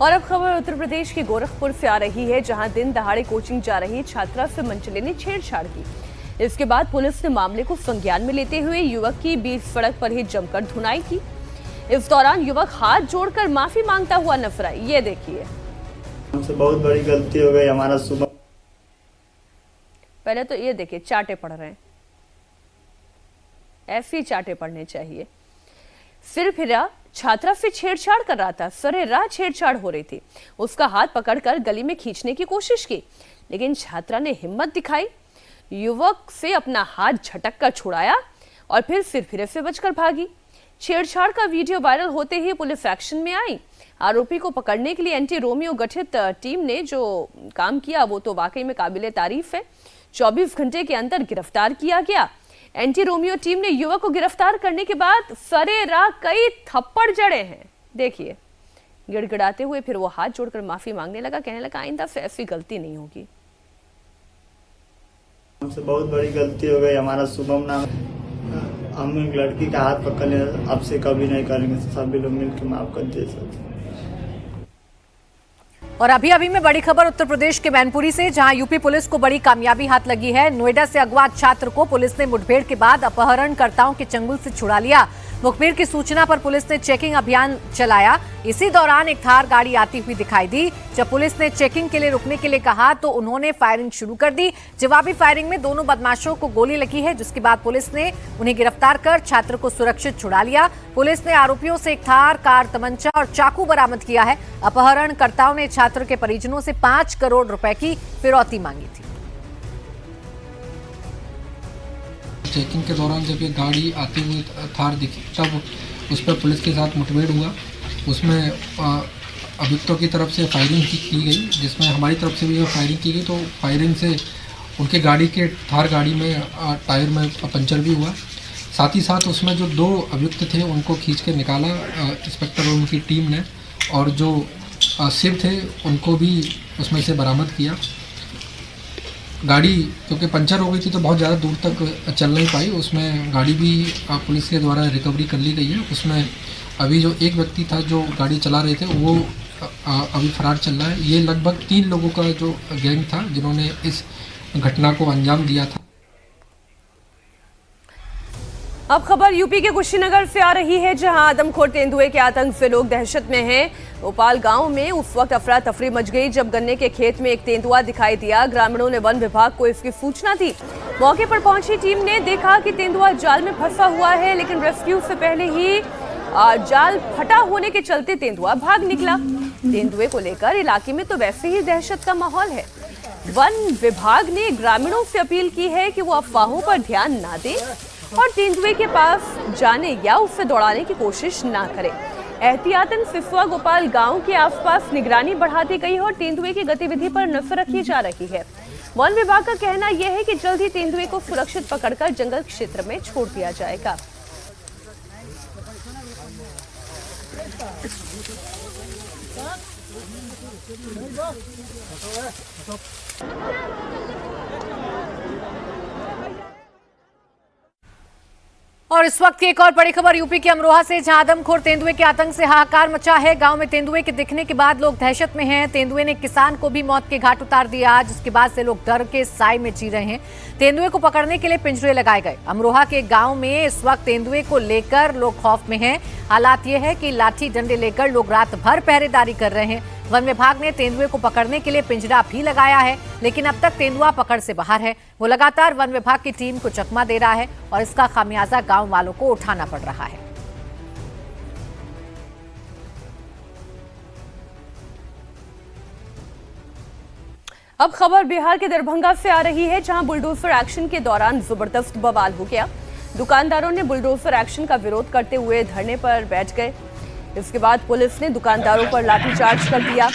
और अब खबर उत्तर प्रदेश के गोरखपुर से आ रही है, जहां दिन दहाड़े कोचिंग जा रही छात्रा से मनचले ने छेड़छाड़ की। इसके बाद पुलिस ने मामले को संज्ञान में लेते हुए युवक की बीच सड़क पर ही जमकर धुनाई की। इस दौरान युवक हाथ जोड़कर माफी मांगता हुआ नजर आया। ये देखिए, हमसे बहुत बड़ी गलती हो गई हमारा। सुबह पहले तो ये देखिए, चाटे पड़ रहे हैं, ऐसे ही चाटे पड़ने चाहिए। सिर फिरा छात्रा से छेड़छाड़ कर रहा था, सरेराह छेड़छाड़ हो रही थी। उसका हाथ पकड़कर गली में खींचने की कोशिश की, लेकिन छात्रा ने हिम्मत दिखाई, युवक से अपना हाथ झटक कर छुड़ाया और फिर सिरफिरे से बचकर भागी। छेड़छाड़ का वीडियो वायरल होते ही पुलिस एक्शन में आई। आरोपी को पकड़ने के लिए एंटी रोमियो गठित टीम ने जो काम किया वो तो वाकई में काबिले तारीफ है। 24 घंटे के अंदर गिरफ्तार किया गया। एंटी रोमियो टीम ने युवक को गिरफ्तार करने के बाद सरेराह कई थप्पड़ जड़े हैं। देखिए, गिड़गिड़ाते हुए फिर वो हाथ जोड़कर माफी मांगने लगा, कहने लगा आइंदा से ऐसी गलती नहीं होगी। हमसे बहुत बड़ी गलती हो गई हमारा। शुभम नाम, हम एक लड़की का हाथ पकड़ लिया, अब से कभी नहीं करेंगे। सभी लोग मिलकर माफ कर दिए सब। और अभी में बड़ी खबर उत्तर प्रदेश के मैनपुरी से, जहां यूपी पुलिस को बड़ी कामयाबी हाथ लगी है। नोएडा से अगवा छात्र को पुलिस ने मुठभेड़ के बाद अपहरणकर्ताओं के चंगुल से छुड़ा लिया। मुखबिर की सूचना पर पुलिस ने चेकिंग अभियान चलाया। इसी दौरान एक थार गाड़ी आती हुई दिखाई दी। जब पुलिस ने चेकिंग के लिए रुकने के लिए कहा तो उन्होंने फायरिंग शुरू कर दी। जवाबी फायरिंग में दोनों बदमाशों को गोली लगी है, जिसके बाद पुलिस ने उन्हें गिरफ्तार कर छात्र को सुरक्षित छुड़ा लिया। पुलिस ने आरोपियों से एक थार, कार, तमंचा और चाकू बरामद किया है। अपहरणकर्ताओं ने छात्र के परिजनों से 5 करोड़ रुपए की फिरौती मांगी थी। चेकिंग के दौरान जब ये गाड़ी आती हुई थार दिखी, तब उस पर पुलिस के साथ मुठभेड़ हुआ। उसमें अभियुक्तों की तरफ से फायरिंग की गई, जिसमें हमारी तरफ से भी फायरिंग की गई। तो फायरिंग से उनके गाड़ी के थार गाड़ी में टायर में पंचर भी हुआ। साथ ही साथ उसमें जो 2 अभियुक्त थे उनको खींच के निकाला इंस्पेक्टर और उनकी टीम ने, और जो सिर थे उनको भी उसमें से बरामद किया। गाड़ी क्योंकि पंचर हो गई थी तो बहुत ज़्यादा दूर तक चल नहीं पाई, उसमें गाड़ी भी पुलिस के द्वारा रिकवरी कर ली गई है। उसमें अभी जो एक व्यक्ति था जो गाड़ी चला रहे थे वो अभी फरार चल रहा है। ये लगभग 3 लोगों का जो गैंग था जिन्होंने इस घटना को अंजाम दिया था। अब खबर यूपी के कुशीनगर से आ रही है, जहां आदमखोर तेंदुए के आतंक से लोग दहशत में हैं। भोपाल गांव में उस वक्त अफरा तफरी मच गई जब गन्ने के खेत में एक तेंदुआ दिखाई दिया। ग्रामीणों ने वन विभाग को इसकी सूचना दी। मौके पर पहुंची टीम ने देखा कि तेंदुआ जाल में फंसा हुआ है, लेकिन रेस्क्यू से पहले ही जाल फटा होने के चलते तेंदुआ भाग निकला। तेंदुए को लेकर इलाके में तो वैसे ही दहशत का माहौल है। वन विभाग ने ग्रामीणों से अपील की है कि वो अफवाहों पर ध्यान ना दें और तेंदुए के पास जाने या उसे दौड़ाने की कोशिश ना करें। एहतियातन सिसवा गोपाल गांव के आसपास निगरानी बढ़ा दी गई है और तेंदुए की गतिविधि पर नजर रखी जा रही है। वन विभाग का कहना यह है कि जल्द ही तेंदुए को सुरक्षित पकड़कर जंगल क्षेत्र में छोड़ दिया जाएगा। और इस वक्त की एक और बड़ी खबर यूपी के अमरोहा से, जहां आदमखोर तेंदुए के आतंक से हाहाकार मचा है। गांव में तेंदुए के दिखने के बाद लोग दहशत में हैं। तेंदुए ने किसान को भी मौत के घाट उतार दिया, जिसके बाद से लोग डर के साए में जी रहे हैं। तेंदुए को पकड़ने के लिए पिंजरे लगाए गए। अमरोहा के गांव में इस वक्त तेंदुए को लेकर लोग खौफ में हैं। हालात ये है कि लाठी डंडे लेकर लोग रात भर पहरेदारी कर रहे हैं। वन विभाग ने तेंदुए को पकड़ने के लिए पिंजरा भी लगाया है, लेकिन अब तक तेंदुआ पकड़ से बाहर है। वो लगातार वन विभाग की टीम को चकमा दे रहा है और इसका खामियाजा गांव वालों को उठाना पड़ रहा है। अब खबर बिहार के दरभंगा से आ रही है, जहां बुलडोजर एक्शन के दौरान जबरदस्त बवाल हो गया। दुकानदारों ने बुलडोजर एक्शन का विरोध करते हुए धरने पर बैठ गए। इसके बाद पुलिस ने दुकानदारों पर लाठीचार्ज कर दिया।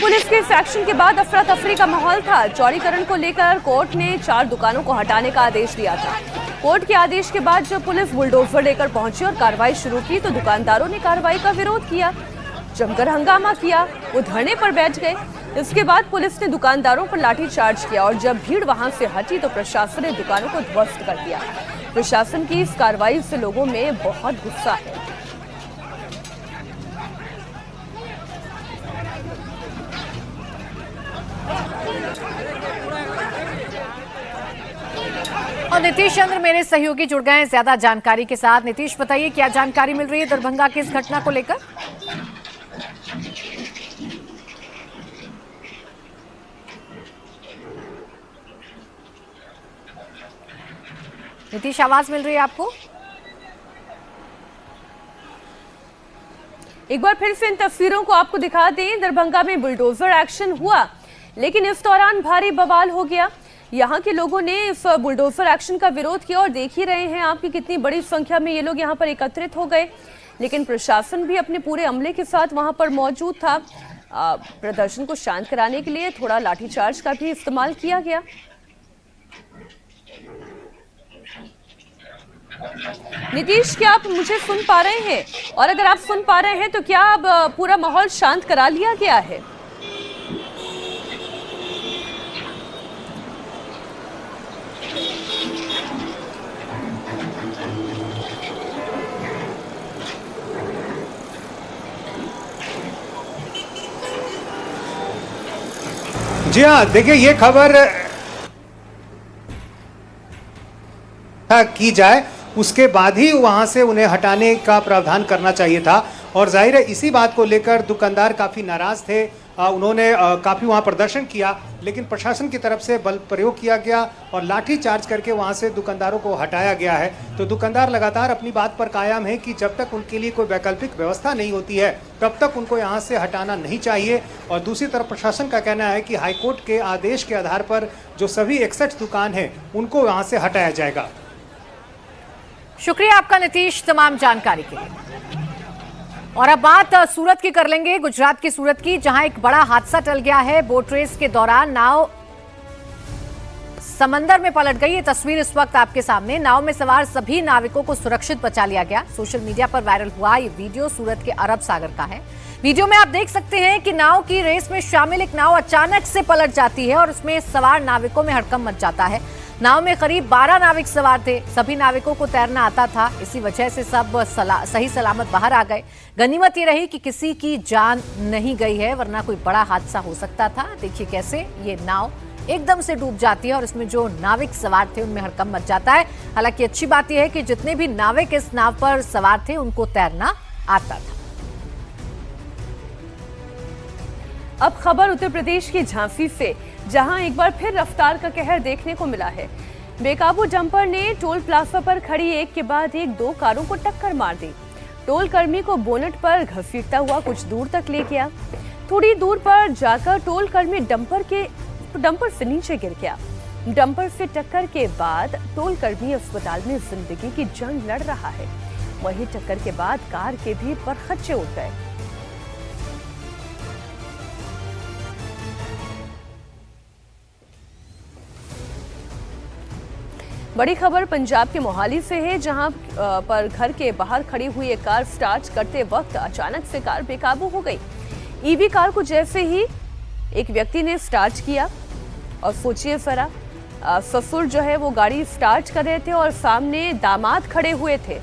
पुलिस के इस एक्शन के बाद अफरा तफरी का माहौल था। चौड़ीकरण को लेकर कोर्ट ने 4 दुकानों को हटाने का आदेश दिया था। कोर्ट के आदेश के बाद जब पुलिस बुलडोजर लेकर पहुंची और कार्रवाई शुरू की तो दुकानदारों ने कार्रवाई का विरोध किया, जमकर हंगामा किया, वो धरने पर बैठ गए। इसके बाद पुलिस ने दुकानदारों पर लाठीचार्ज किया और जब भीड़ वहां से हटी तो प्रशासन ने दुकानों को ध्वस्त कर दिया। प्रशासन की इस कार्रवाई से लोगों में बहुत गुस्सा है। और नीतीश चंद्र मेरे सहयोगी जुड़ गए हैं ज्यादा जानकारी के साथ। नीतीश, बताइए क्या जानकारी मिल रही है दरभंगा की इस घटना को लेकर? नीतीश, आवाज मिल रही है आपको? एक बार फिर से इन तस्वीरों को आपको दिखा दें। दरभंगा में बुलडोजर एक्शन हुआ, लेकिन इस दौरान भारी बवाल हो गया। यहाँ के लोगों ने इस बुलडोजर एक्शन का विरोध किया और देख ही रहे हैं आप कि कितनी बड़ी संख्या में ये लोग यहाँ पर एकत्रित हो गए। लेकिन प्रशासन भी अपने पूरे अमले के साथ वहाँ पर मौजूद था। प्रदर्शन को शांत कराने के लिए थोड़ा लाठीचार्ज का भी इस्तेमाल किया गया। नीतीश, क्या आप मुझे सुन पा रहे हैं? और अगर आप सुन पा रहे हैं तो क्या अब पूरा माहौल शांत करा लिया गया है? जी हाँ, देखिए ये खबर की जाए उसके बाद ही वहां से उन्हें हटाने का प्रावधान करना चाहिए था। और जाहिर है इसी बात को लेकर दुकानदार काफ़ी नाराज थे। उन्होंने काफ़ी वहां प्रदर्शन किया, लेकिन प्रशासन की तरफ से बल प्रयोग किया गया और लाठी चार्ज करके वहां से दुकानदारों को हटाया गया है। तो दुकानदार लगातार अपनी बात पर कायम है कि जब तक उनके लिए कोई वैकल्पिक व्यवस्था नहीं होती है तब तक उनको यहाँ से हटाना नहीं चाहिए। और दूसरी तरफ प्रशासन का कहना है कि हाईकोर्ट के आदेश के आधार पर जो सभी 61 दुकान हैं उनको यहाँ से हटाया जाएगा। शुक्रिया आपका नीतीश तमाम जानकारी के लिए। और अब बात सूरत की कर लेंगे, गुजरात की सूरत की, जहां एक बड़ा हादसा टल गया है। बोट रेस के दौरान नाव समंदर में पलट गई। ये तस्वीर इस वक्त आपके सामने। नाव में सवार सभी नाविकों को सुरक्षित बचा लिया गया। सोशल मीडिया पर वायरल हुआ ये वीडियो सूरत के अरब सागर का है। वीडियो में आप देख सकते हैं कि नाव की रेस में शामिल एक नाव अचानक से पलट जाती है और उसमें सवार नाविकों में हड़कंप मच जाता है। नाव में करीब 12 नाविक सवार थे। सभी नाविकों को तैरना आता था, इसी वजह से सब सही सलामत बाहर आ गए। गनीमत ये रही कि किसी की जान नहीं गई है, वरना कोई बड़ा हादसा हो सकता था। देखिए कैसे ये नाव एकदम से डूब जाती है और इसमें जो नाविक सवार थे उनमें हड़कंप मच जाता है। हालांकि अच्छी बात यह है कि जितने भी नाविक इस नाव पर सवार थे उनको तैरना आता था। अब खबर उत्तर प्रदेश की झांसी से, जहां एक बार फिर रफ्तार का कहर देखने को मिला है। बेकाबू डंपर ने टोल प्लाजा पर खड़ी एक के बाद एक 2 कारों को टक्कर मार दी। टोल कर्मी को बोनट पर घसीटता हुआ कुछ दूर तक ले गया। थोड़ी दूर पर जाकर टोल कर्मी डंपर से नीचे गिर गया। डंपर से टक्कर के बाद टोल कर्मी अस्पताल में जिंदगी की जंग लड़ रहा है। वहीं टक्कर के बाद कार के भी परखच्चे उड़ गए। बड़ी खबर पंजाब के मोहाली से है, जहां पर घर के बाहर खड़ी हुई एक कार स्टार्ट करते वक्त अचानक से कार बेकाबू हो गई। ईवी कार को जैसे ही एक व्यक्ति ने स्टार्ट किया और सोचिए जरा, ससुर जो है वो गाड़ी स्टार्ट कर रहे थे और सामने दामाद खड़े हुए थे।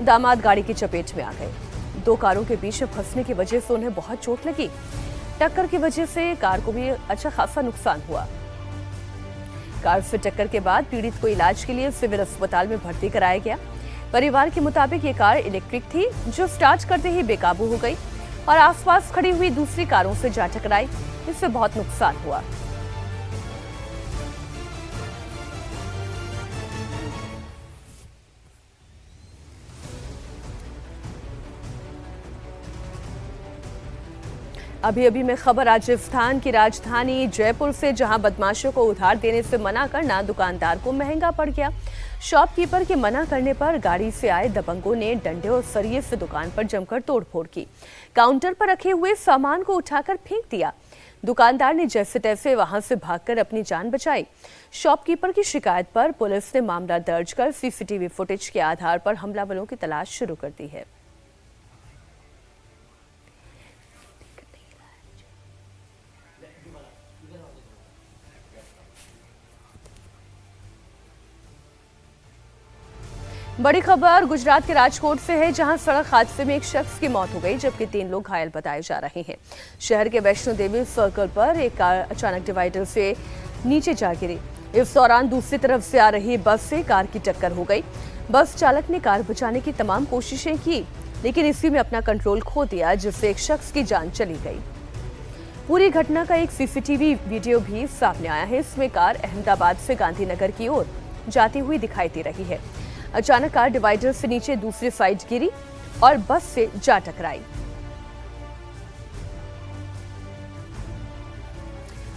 दामाद गाड़ी की चपेट में आ गए। 2 कारों के बीच में फंसने की वजह से उन्हें बहुत चोट लगी। टक्कर की वजह से कार को भी अच्छा खासा नुकसान हुआ। कार से टक्कर के बाद पीड़ित को इलाज के लिए सिविल अस्पताल में भर्ती कराया गया। परिवार के मुताबिक ये कार इलेक्ट्रिक थी, जो स्टार्ट करते ही बेकाबू हो गई और आसपास खड़ी हुई दूसरी कारों से जा टकराई। इससे बहुत नुकसान हुआ। अभी मैं खबर राजस्थान की राजधानी जयपुर से, जहां बदमाशों को उधार देने से मना करना दुकानदार को महंगा पड़ गया। शॉपकीपर के मना करने पर गाड़ी से आए दबंगों ने डंडे और सरिये से दुकान पर जमकर तोड़फोड़ की। काउंटर पर रखे हुए सामान को उठाकर फेंक दिया। दुकानदार ने जैसे तैसे वहां से भागकर अपनी जान बचाई। शॉपकीपर की शिकायत पर पुलिस ने मामला दर्ज कर सीसीटीवी फुटेज के आधार पर हमलावरों की तलाश शुरू कर दी है। बड़ी खबर गुजरात के राजकोट से है, जहां सड़क हादसे में एक शख्स की मौत हो गई, जबकि 3 लोग घायल बताए जा रहे हैं। शहर के वैष्णो देवी सर्कल पर एक कार अचानक डिवाइडर से नीचे जा गिरी। इस दौरान दूसरी तरफ से आ रही बस से कार की टक्कर हो गई। बस चालक ने कार बचाने की तमाम कोशिशें की, लेकिन इसी में अपना कंट्रोल खो दिया, जिससे एक शख्स की जान चली गई। पूरी घटना का एक सीसीटीवी वीडियो भी सामने आया है। इसमें कार अहमदाबाद से गांधीनगर की ओर जाती हुई दिखाई दे रही है। अचानक कार डिवाइडर से नीचे दूसरी साइड गिरी और बस से जा टकराई।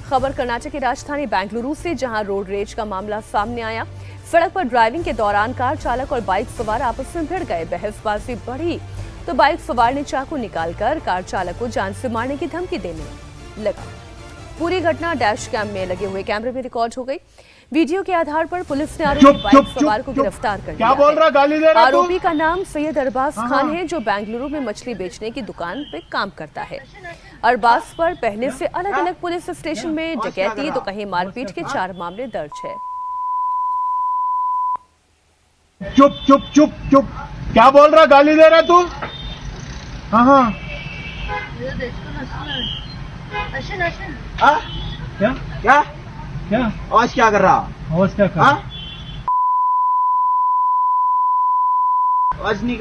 खबर कर्नाटक की राजधानी बेंगलुरु से, जहां रोड रेज का मामला सामने आया। सड़क पर ड्राइविंग के दौरान कार चालक और बाइक सवार आपस में भिड़ गए। बहसबाजी बढ़ी तो बाइक सवार ने चाकू निकालकर कार चालक को जान से मारने की धमकी देने लगा। पूरी घटना डैश कैम में लगे हुए कैमरे में रिकॉर्ड हो गई। वीडियो के आधार पर पुलिस ने आरोपी बाइक सवार को गिरफ्तार कर लिया। क्या बोल रहा, गाली दे रहा? आरोपी का नाम सैयद अरबाज खान है, जो बेंगलुरु में मछली बेचने की दुकान पे काम करता है। अरबाज पर पहले से अलग अलग पुलिस स्टेशन में डकैती तो कहीं मारपीट के 4 मामले दर्ज है। चुप चुप चुप चुप, क्या बोल रहा, गाली दे रहा तू? हाँ क्या क्या क्या आवाज क्या कर रहा? आवाज क्या कर रहा? आवाज नहीं